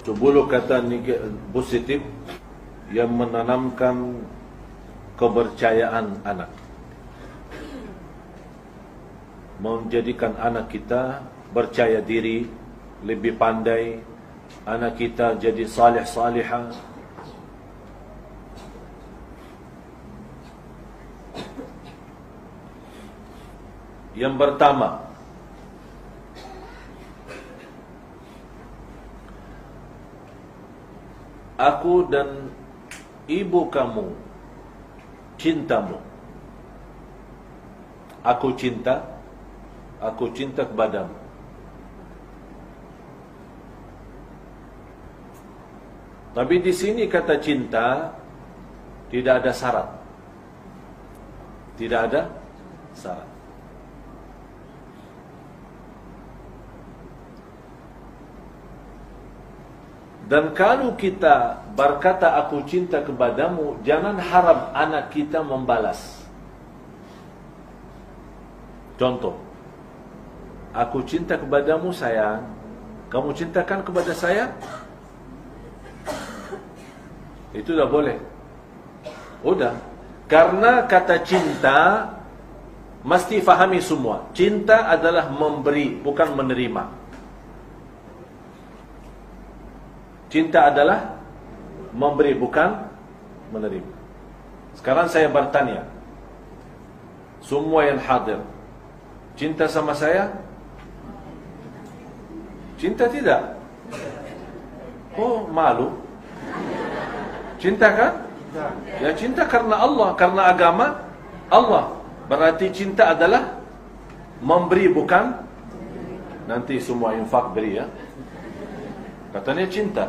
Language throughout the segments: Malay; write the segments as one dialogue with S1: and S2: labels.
S1: 10 kata positif yang menanamkan kepercayaan anak, menjadikan anak kita percaya diri, lebih pandai, anak kita jadi salih-salihah. Yang pertama, aku dan ibu kamu cintamu. Aku cinta kepadamu. Tapi di sini kata cinta tidak ada syarat. Tidak ada syarat. Dan kalau kita berkata aku cinta kepadamu, jangan harap anak kita membalas. Contoh, aku cinta kepadamu sayang, kamu cintakan kepada saya? Itu dah boleh. Udah. Karena kata cinta mesti fahami semua. Cinta adalah memberi, bukan menerima. Cinta adalah memberi, bukan menerima. Sekarang saya bertanya, semua yang hadir, cinta sama saya? Cinta tidak? Oh, malu. Cinta kan? Ya, cinta karena Allah, karena agama Allah. Berarti cinta adalah memberi, bukan nanti semua infak beri ya. Katanya cinta.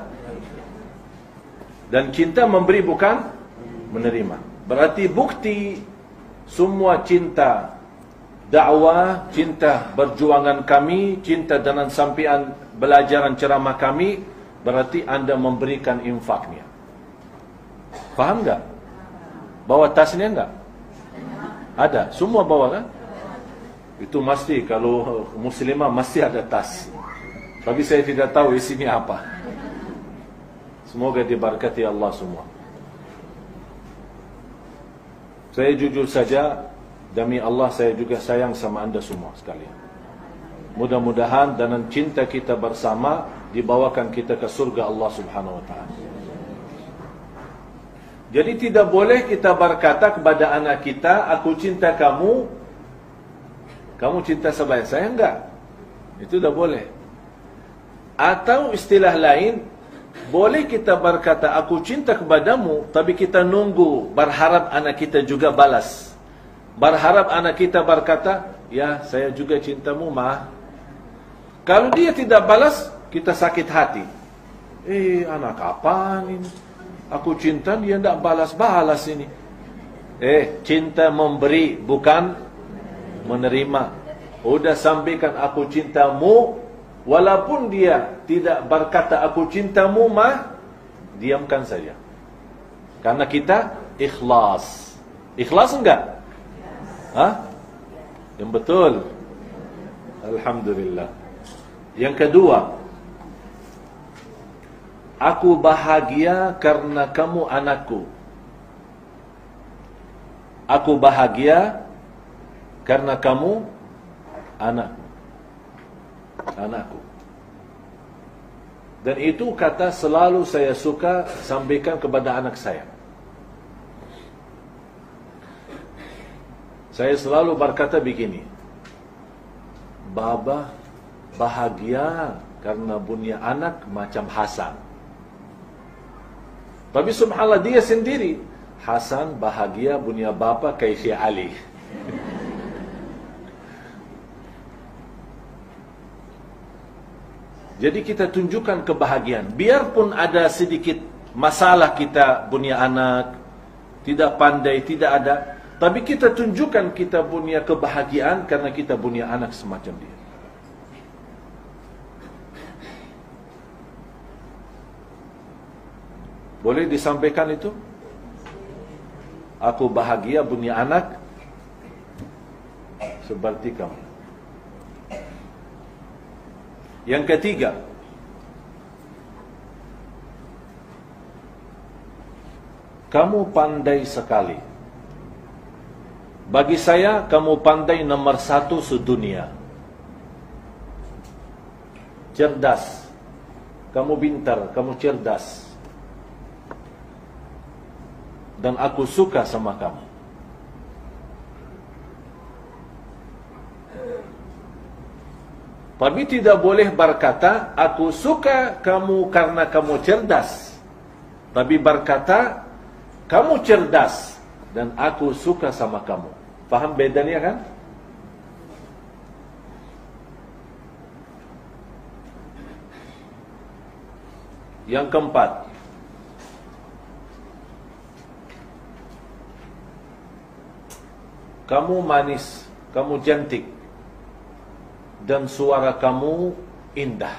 S1: Dan cinta memberi, bukan menerima. Berarti bukti semua cinta dakwah, cinta perjuangan kami, cinta dengan sampian belajaran ceramah kami, berarti anda memberikan infaknya. Faham enggak? Bawa tasnya enggak? Ada, semua bawa kan? Itu mesti, kalau muslimah mesti ada tas. Tapi saya tidak tahu isinya apa. Semoga diberkati Allah semua. Saya jujur saja, demi Allah saya juga sayang sama anda semua sekalian. Mudah-mudahan dengan cinta kita bersama dibawakan kita ke surga Allah Subhanahu wa taala. Jadi tidak boleh kita berkata kepada anak kita, aku cinta kamu, kamu cinta saya enggak. Itu dah boleh. Atau istilah lain, boleh kita berkata aku cinta kepadamu, tapi kita nunggu, berharap anak kita juga balas. Berharap anak kita berkata, ya saya juga cintamu mah. Kalau dia tidak balas, kita sakit hati. Anak apaan ini? Aku cinta, dia tidak balas-balas ini. Cinta memberi, bukan menerima. Udah sampaikan aku cintamu, walaupun dia tidak berkata aku cintamu mah, diamkan saja. Karena kita ikhlas. Ikhlas enggak? Hah? Yang betul. Alhamdulillah. Yang kedua, aku bahagia karena kamu anakku. Aku bahagia karena kamu anakku. Dan itu kata selalu saya suka sampaikan kepada anak saya. Saya selalu berkata begini, Baba bahagia karena punya anak macam Hasan. Tapi subhanallah dia sendiri, Hasan bahagia punya bapa kayak Syekh Ali. Jadi kita tunjukkan kebahagiaan. Biarpun ada sedikit masalah kita punya anak, tidak pandai, tidak ada, tapi kita tunjukkan kita punya kebahagiaan karena kita punya anak semacam dia. Boleh disampaikan itu? Aku bahagia punya anak seperti kamu. Yang ketiga, kamu pandai sekali. Bagi saya, kamu pandai nomor 1 sedunia. Cerdas. Kamu pintar, kamu cerdas. Dan aku suka sama kamu. Tapi tidak boleh berkata, aku suka kamu karena kamu cerdas. Tapi berkata, kamu cerdas dan aku suka sama kamu. Faham bedanya kan? Yang keempat, kamu manis, kamu cantik, dan suara kamu indah.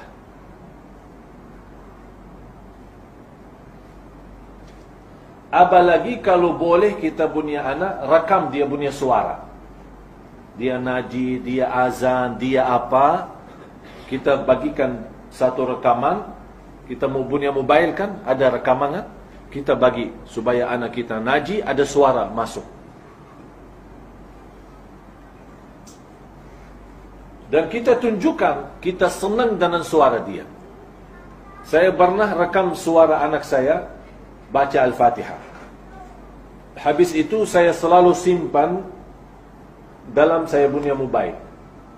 S1: Apalagi kalau boleh kita punya anak, rekam dia punya suara. Dia naji, dia azan, dia apa. Kita bagikan satu rekaman. Kita mau punya mobile kan, ada rekaman kan. Kita bagi supaya anak kita naji, ada suara masuk. Dan kita tunjukkan, kita senang dengan suara dia. Saya pernah rekam suara anak saya baca Al-Fatihah. Habis itu saya selalu simpan dalam saya punya mobile.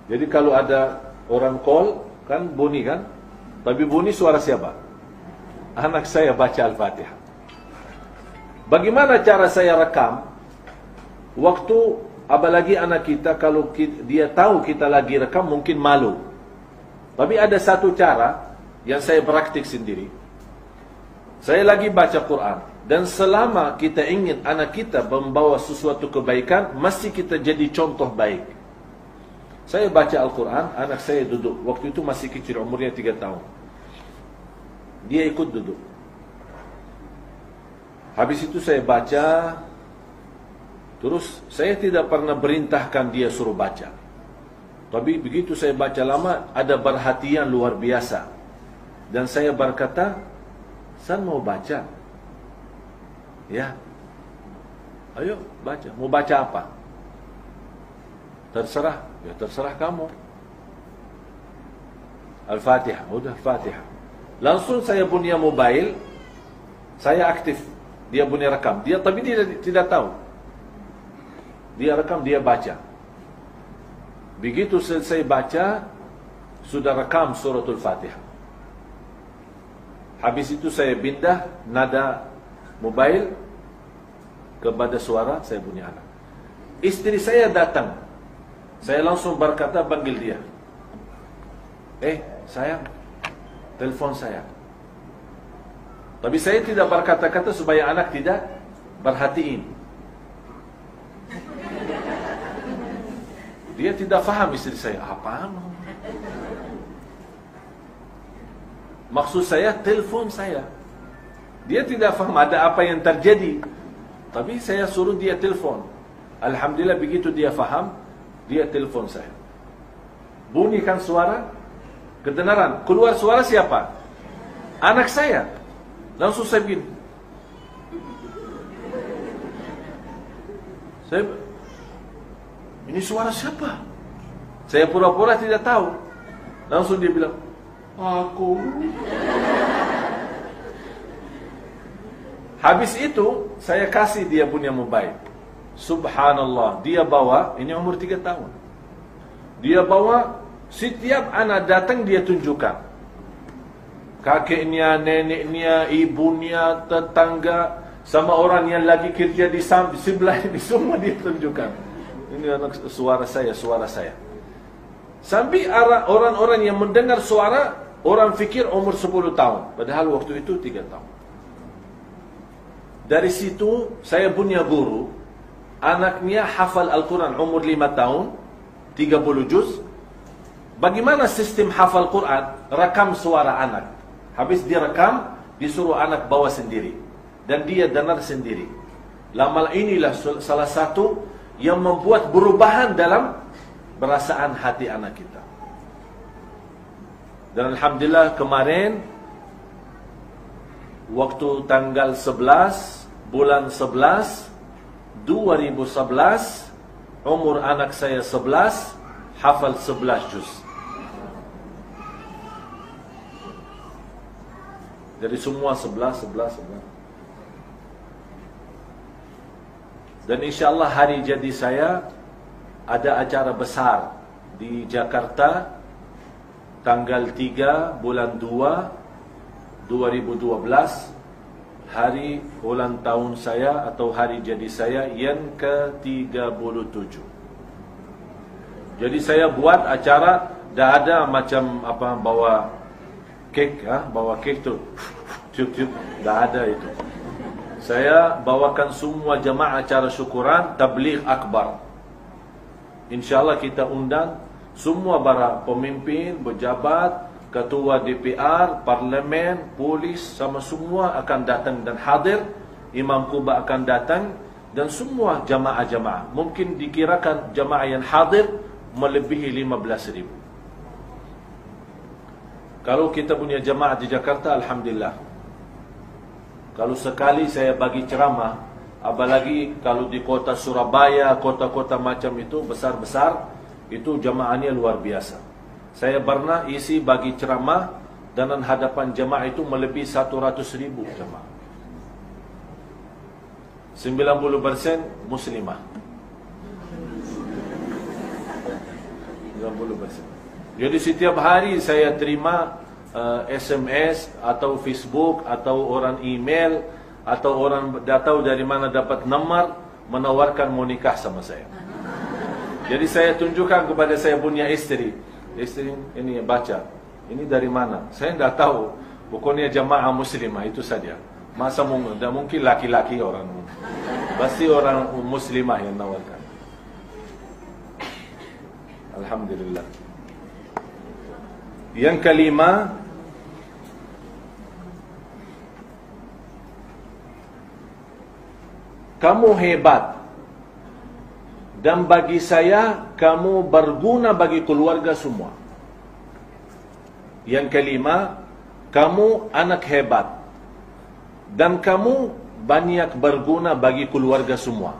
S1: Jadi kalau ada orang call, kan bunyi kan? Tapi bunyi suara siapa? Anak saya baca Al-Fatihah. Bagaimana cara saya rekam? Waktu, apalagi anak kita, kalau dia tahu kita lagi rekam, mungkin malu. Tapi ada satu cara yang saya praktik sendiri. Saya lagi baca Quran. Dan selama kita ingin anak kita membawa sesuatu kebaikan, mesti kita jadi contoh baik. Saya baca Al-Quran, anak saya duduk. Waktu itu masih kecil, umurnya 3 tahun. Dia ikut duduk. Habis itu saya baca. Terus saya tidak pernah perintahkan dia suruh baca. Tapi begitu saya baca lama, ada perhatian luar biasa. Dan saya berkata, "San mau baca?" "Ya." "Ayo baca." "Mau baca apa?" "Terserah." "Ya terserah kamu." Al-Fatihah. Udah Al-Fatihah. Langsung saya punya mobile, saya aktif. Dia punya rekam. Tapi dia tidak tahu. Dia rekam, dia baca. Begitu selesai baca, sudah rekam suratul Fatihah. Habis itu saya pindah nada mobile kepada suara saya punya anak. Istri saya datang. Saya langsung berkata, panggil dia. Sayang, telepon saya. Tapi saya tidak berkata-kata supaya anak tidak perhatiin. Dia tidak faham istri saya. Apaan? Maksud saya, telepon saya. Dia tidak faham ada apa yang terjadi. Tapi saya suruh dia telepon. Alhamdulillah begitu dia faham, dia telepon saya. Bunyikan suara, kedengaran. Keluar suara siapa? Anak saya. Langsung saya begini. Ini suara siapa? Saya pura-pura tidak tahu. Langsung dia bilang, aku. Habis itu, saya kasih dia punya mobile. Subhanallah, dia bawa, ini umur 3 tahun. Dia bawa, setiap anak datang dia tunjukkan. Kakeknya, neneknya, ibunya, tetangga, sama orang yang lagi kerja di sebelah ini, semua dia tunjukkan. Ini anak suara saya, suara saya. Sampai orang-orang yang mendengar suara, orang fikir umur 10 tahun. Padahal waktu itu 3 tahun. Dari situ, saya punya guru. Anaknya hafal Al-Quran umur 5 tahun, 30 juz. Bagaimana sistem hafal Quran? Rekam suara anak. Habis direkam, disuruh anak bawa sendiri. Dan dia dengar sendiri. Lama inilah salah satu yang membuat perubahan dalam perasaan hati anak kita. Dan Alhamdulillah kemarin, waktu tanggal 11 bulan 11 2011, umur anak saya 11, hafal 11 juz. Jadi semua 11. Dan insyaAllah hari jadi saya ada acara besar di Jakarta tanggal 3 bulan 2 2012, hari ulang tahun saya atau hari jadi saya yang ke-37. Jadi saya buat acara, dah ada macam apa, bawa kek tu, tiup-tiup, dah ada itu. Saya bawakan semua jemaah acara syukuran tabligh akbar. InsyaAllah kita undang semua para pemimpin, pejabat, ketua DPR, parlimen, polis, sama semua akan datang dan hadir. Imam Kuba akan datang dan semua jamaah-jamaah. Mungkin dikirakan jamaah yang hadir melebihi 15,000. Kalau kita punya jamaah di Jakarta, alhamdulillah. Kalau sekali saya bagi ceramah, apalagi kalau di kota Surabaya, kota-kota macam itu besar-besar, itu jamaahnya luar biasa. Saya pernah isi bagi ceramah dan hadapan jemaah itu melebihi 100,000 jemaah. 90% muslimah. 90%. Jadi setiap hari saya terima SMS atau Facebook atau orang email atau orang dah tahu dari mana dapat nomor menawarkan mau nikah sama saya. Jadi saya tunjukkan kepada saya punya istri. Istri ini baca, ini dari mana? Saya tidak tahu. Pokoknya jamaah muslimah itu saja. Masa tidak mungkin laki-laki orang, pasti orang muslimah yang nawarkan. Alhamdulillah. Yang kelima, kamu hebat. Dan bagi saya, kamu berguna bagi keluarga semua. Yang kelima, kamu anak hebat. Dan kamu banyak berguna bagi keluarga semua.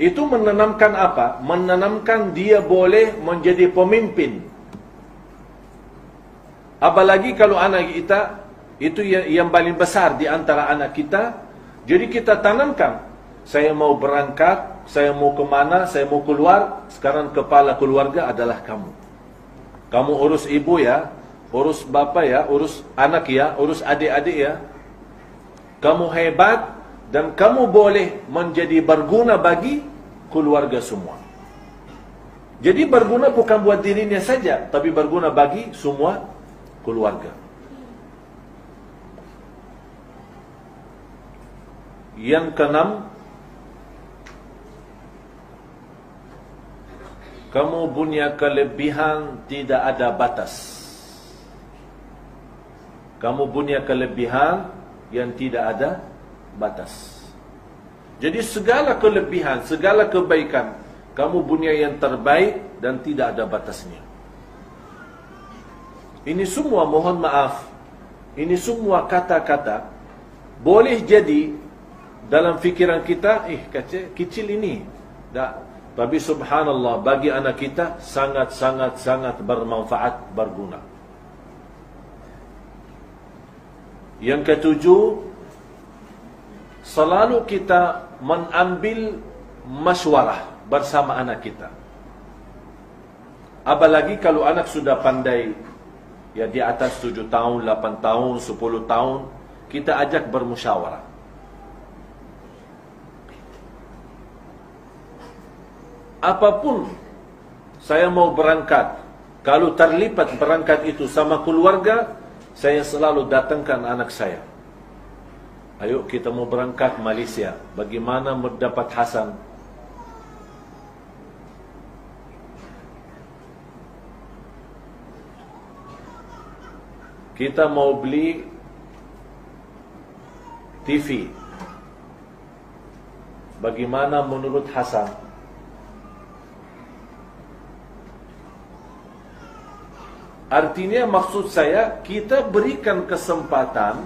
S1: Itu menanamkan apa? Menanamkan dia boleh menjadi pemimpin. Apalagi kalau anak kita, itu yang paling besar di antara anak kita. Jadi kita tanamkan. Saya mau berangkat, saya mau kemana, saya mau keluar. Sekarang kepala keluarga adalah kamu. Kamu urus ibu ya, urus bapa ya, urus anak ya, urus adik-adik ya. Kamu hebat dan kamu boleh menjadi berguna bagi keluarga semua. Jadi berguna bukan buat dirinya saja, tapi berguna bagi semua keluarga. Yang keenam, kamu punya kelebihan tidak ada batas. Kamu punya kelebihan yang tidak ada batas. Jadi segala kelebihan, segala kebaikan, kamu punya yang terbaik dan tidak ada batasnya. Ini semua, mohon maaf, ini semua kata-kata boleh jadi dalam fikiran kita, kecil ini. Tapi subhanallah, bagi anak kita sangat bermanfaat, berguna. Yang ketujuh, selalu kita mengambil masywarah bersama anak kita. Apalagi kalau anak sudah pandai, ya di atas 7 tahun, 8 tahun, 10 tahun, kita ajak bermusyawarah. Apapun saya mau berangkat, kalau terlibat berangkat itu sama keluarga, saya selalu datangkan anak saya. Ayo kita mau berangkat Malaysia, bagaimana mendapat Hasan? Kita mau beli TV, bagaimana menurut Hasan? Artinya maksud saya, kita berikan kesempatan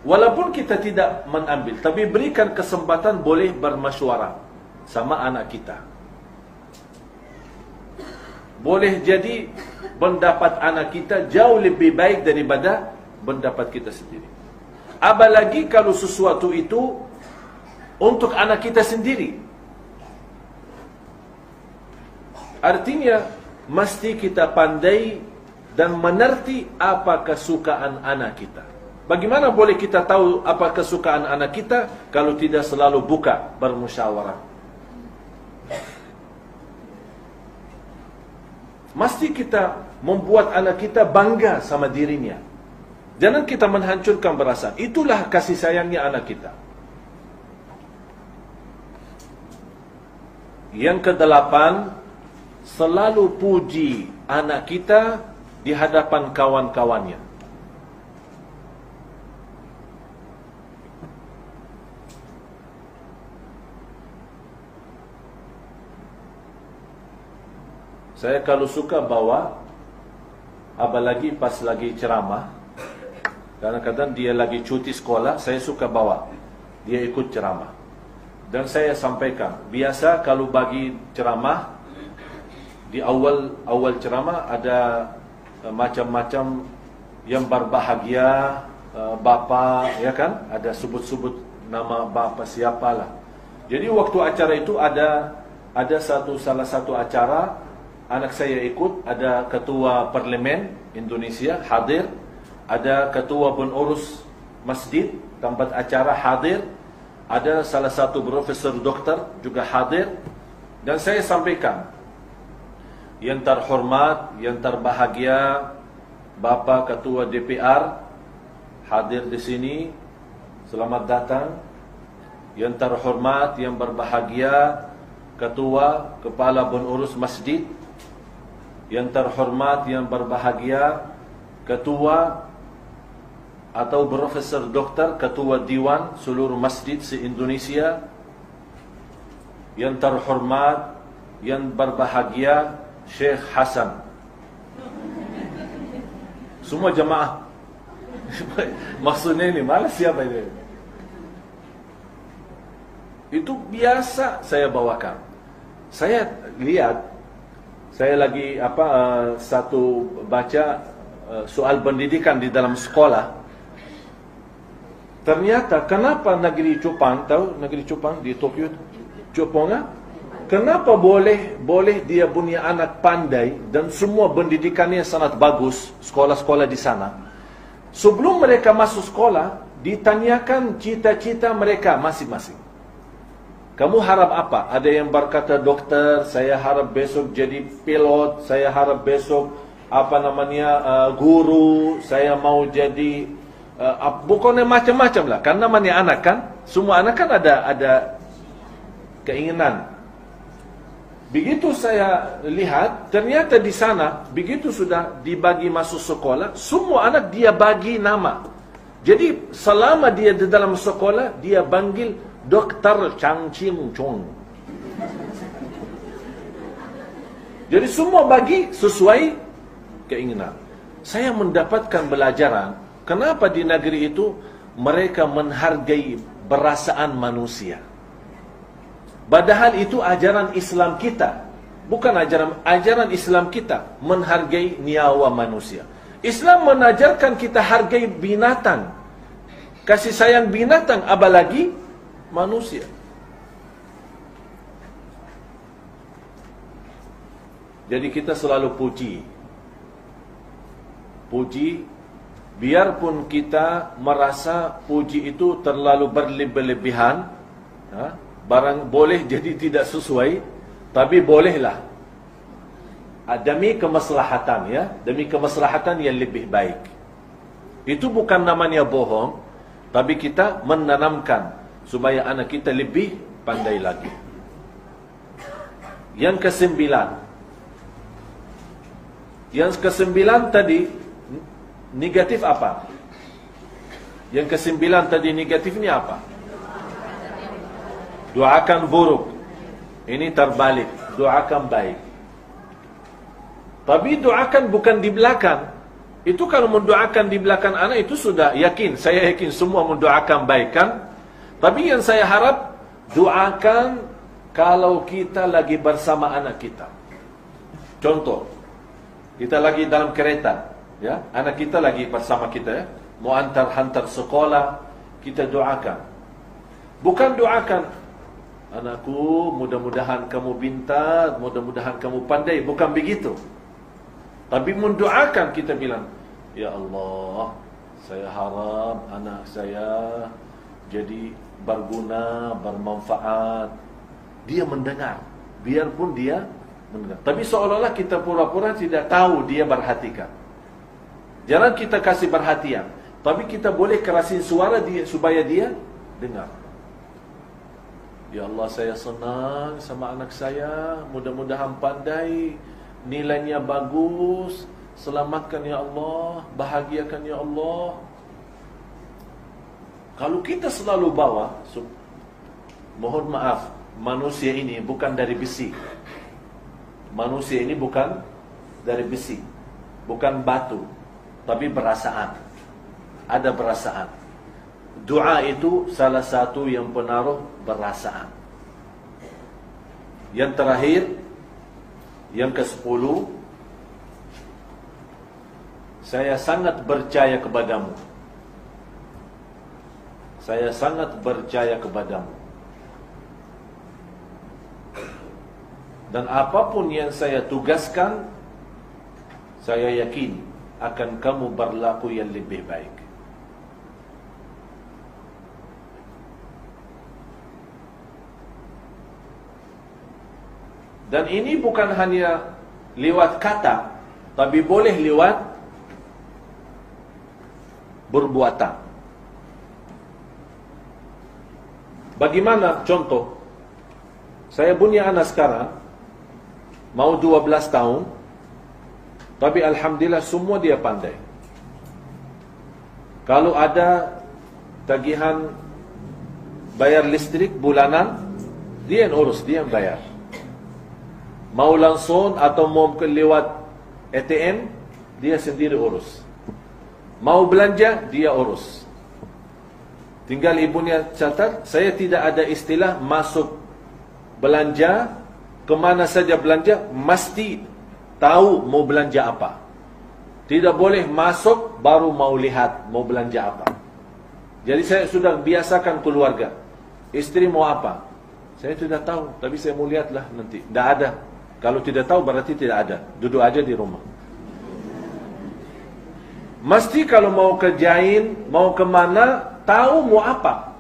S1: Walaupun kita tidak mengambil, tapi berikan kesempatan boleh bermasyuarah sama anak kita. Boleh jadi pendapat anak kita jauh lebih baik daripada pendapat kita sendiri. Apalagi kalau sesuatu itu untuk anak kita sendiri. Artinya, mesti kita pandai dan mengerti apa kesukaan anak kita. Bagaimana boleh kita tahu apa kesukaan anak kita kalau tidak selalu buka bermusyawarah? Mesti kita membuat anak kita bangga sama dirinya. Jangan kita menghancurkan perasaan. Itulah kasih sayangnya anak kita. Yang kedelapan, selalu puji anak kita di hadapan kawan-kawannya. Saya kalau suka bawa, apalagi pas lagi ceramah, kadang-kadang dia lagi cuti sekolah, saya suka bawa. Dia ikut ceramah. Dan saya sampaikan, biasa kalau bagi ceramah, di awal ceramah ada macam-macam yang berbahagia, bapa, ya kan? Ada sebut-sebut nama bapa siapalah. Jadi waktu acara itu ada salah satu acara, anak saya ikut, ada ketua parlimen Indonesia hadir, ada ketua pengurus masjid tempat acara hadir, ada salah satu profesor doktor juga hadir, dan saya sampaikan, yang terhormat, yang terbahagia, Bapak Ketua DPR hadir di sini, selamat datang. Yang terhormat, yang berbahagia, Ketua, Kepala Pengurus Masjid. Yang terhormat, yang berbahagia, Ketua atau Profesor Doktor, Ketua Diwan seluruh masjid se-Indonesia. Yang terhormat, yang berbahagia, Syekh Hasan. Semua jemaah. Maksudnya ini, malah siapa ini? Itu biasa saya bawakan. Saya lihat, saya lagi satu baca soal pendidikan di dalam sekolah. Ternyata kenapa negeri Jepang, tahu negeri Jepang di Tokyo, Jepang, kenapa boleh dia punya anak pandai dan semua pendidikannya sangat bagus, sekolah-sekolah di sana. Sebelum mereka masuk sekolah, ditanyakan cita-cita mereka masing-masing. Kamu harap apa? Ada yang berkata dokter, saya harap besok jadi pilot, saya harap besok guru, saya mau jadi pokoknya macam-macam lah. Karena namanya anak kan, semua anak kan ada keinginan. Begitu saya lihat, ternyata di sana, begitu sudah dibagi masuk sekolah, semua anak dia bagi nama. Jadi selama dia di dalam sekolah, dia panggil Dr. Chang Ching Chung. Jadi semua bagi sesuai keinginan. Saya mendapatkan pelajaran, kenapa di negeri itu mereka menghargai perasaan manusia. Padahal itu ajaran Islam kita. Bukan ajaran Islam kita menghargai nyawa manusia. Islam mengajarkan kita hargai binatang. Kasih sayang binatang, apalagi manusia. Jadi kita selalu puji. Biarpun kita merasa puji itu terlalu berlebihan, barang boleh jadi tidak sesuai, tapi bolehlah demi kemaslahatan, ya, demi kemaslahatan yang lebih baik. Itu bukan namanya bohong, tapi kita menanamkan supaya anak kita lebih pandai lagi. Yang kesembilan tadi negatif apa? Yang kesembilan tadi negatifnya apa? Doakan buruk. Ini terbalik. Doakan baik. Tapi doakan bukan di belakang. Itu kalau mendoakan di belakang anak itu sudah yakin. Saya yakin semua mendoakan baikan. Tapi yang saya harap, doakan kalau kita lagi bersama anak kita. Contoh, kita lagi dalam kereta, ya, anak kita lagi bersama kita, ya, mau hantar sekolah, kita doakan. Bukan doakan, anakku, mudah-mudahan kamu pintar, mudah-mudahan kamu pandai. Bukan begitu. Tapi mendoakan, kita bilang, ya Allah, saya harap anak saya jadi berguna, bermanfaat. Dia mendengar, biarpun dia mendengar. Tapi seolah-olah kita pura-pura tidak tahu dia perhatikan. Jangan kita kasih perhatian, tapi kita boleh kerasin suara dia supaya dia dengar. Ya Allah, saya senang sama anak saya, mudah-mudahan pandai, nilainya bagus, selamatkan ya Allah, bahagiakan ya Allah. Kalau kita selalu bawa, mohon maaf, manusia ini bukan dari besi. Manusia ini bukan dari besi, bukan batu, tapi perasaan. Ada perasaan. Doa itu salah satu yang penaruh perasaan. Yang terakhir, yang ke-10, saya sangat percaya kepadamu. Saya sangat percaya kepadamu. Dan apapun yang saya tugaskan, saya yakin akan kamu berlaku yang lebih baik. Dan ini bukan hanya lewat kata, tapi boleh lewat perbuatan. Bagaimana contoh? Saya punya anak sekarang, mau 12 tahun, tapi alhamdulillah semua dia pandai. Kalau ada tagihan bayar listrik bulanan, dia yang urus, dia yang bayar. Mau langsung atau mau lewat ATM, dia sendiri urus. Mau belanja, dia urus. Tinggal ibunya catat, saya tidak ada istilah masuk belanja, kemana saja belanja, mesti tahu mau belanja apa. Tidak boleh masuk baru mau lihat mau belanja apa. Jadi saya sudah biasakan keluarga. Istri mau apa? Saya tidak tahu, tapi saya mau lihatlah nanti. Tidak ada. Kalau tidak tahu berarti tidak ada. Duduk aja di rumah. Mesti kalau mau kerjain, mau kemana, tahu mau apa.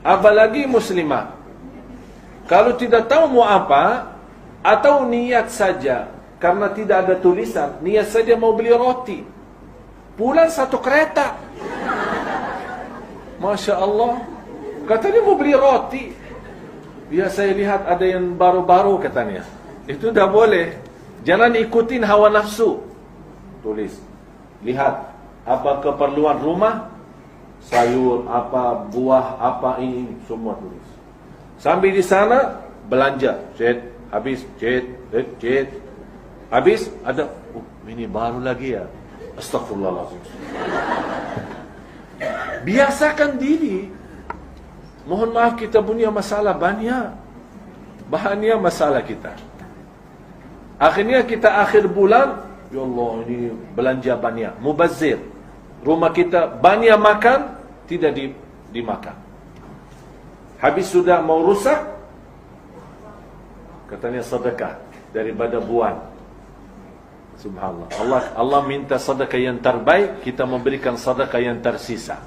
S1: Apalagi muslimah. Kalau tidak tahu mau apa, atau niat saja, karena tidak ada tulisan, niat saja mau beli roti, pulang 1 kereta. Masya Allah, katanya mau beli roti. Ya saya lihat ada yang baru-baru katanya. Itu dah boleh. Jangan ikutin hawa nafsu. Tulis, lihat apa keperluan rumah, sayur, apa, buah, apa ini, semua tulis. Sambil di sana, belanja. Cet, habis, cet, cet. Habis, ada, ini baru lagi ya. Astagfirullahaladzim. Biasakan diri. Mohon maaf, kita punya masalah banyak. Banyak masalah kita. Akhirnya kita akhir bulan, ya Allah, ini belanja banyak. Mubazir. Rumah kita banyak makan, tidak dimakan. Habis sudah mau rusak, katanya sedekah daripada buang. Subhanallah. Allah minta sedekah yang terbaik, kita memberikan sedekah yang tersisa.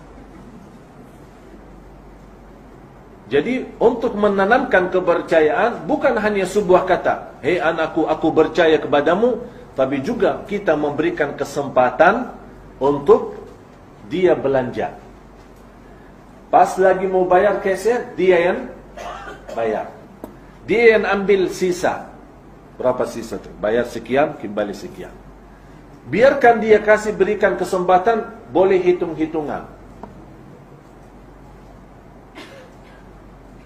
S1: Jadi untuk menanamkan kepercayaan bukan hanya sebuah kata, hei anakku, aku percaya kepadamu, tapi juga kita memberikan kesempatan untuk dia belanja. Pas lagi mau bayar kasir, dia yang bayar. Dia yang ambil sisa. Berapa sisa tu? Bayar sekian, kembali sekian. Biarkan dia kasih berikan kesempatan, boleh hitung-hitungan.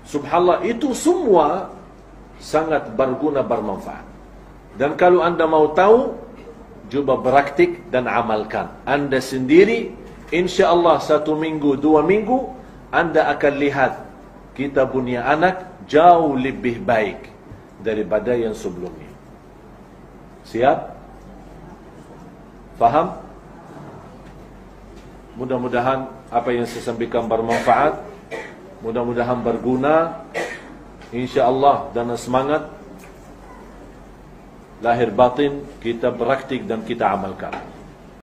S1: Subhanallah, itu semua sangat berguna, bermanfaat. Dan kalau anda mau tahu, Cuba praktik dan amalkan. Anda sendiri, insya-Allah 1 minggu, 2 minggu, Anda akan lihat kita punya anak jauh lebih baik daripada yang sebelumnya. Siap? Faham? Mudah-mudahan apa yang saya sampaikan bermanfaat, mudah-mudahan berguna, insya-Allah, dan semangat lahir batin kita praktik dan kita amalkan.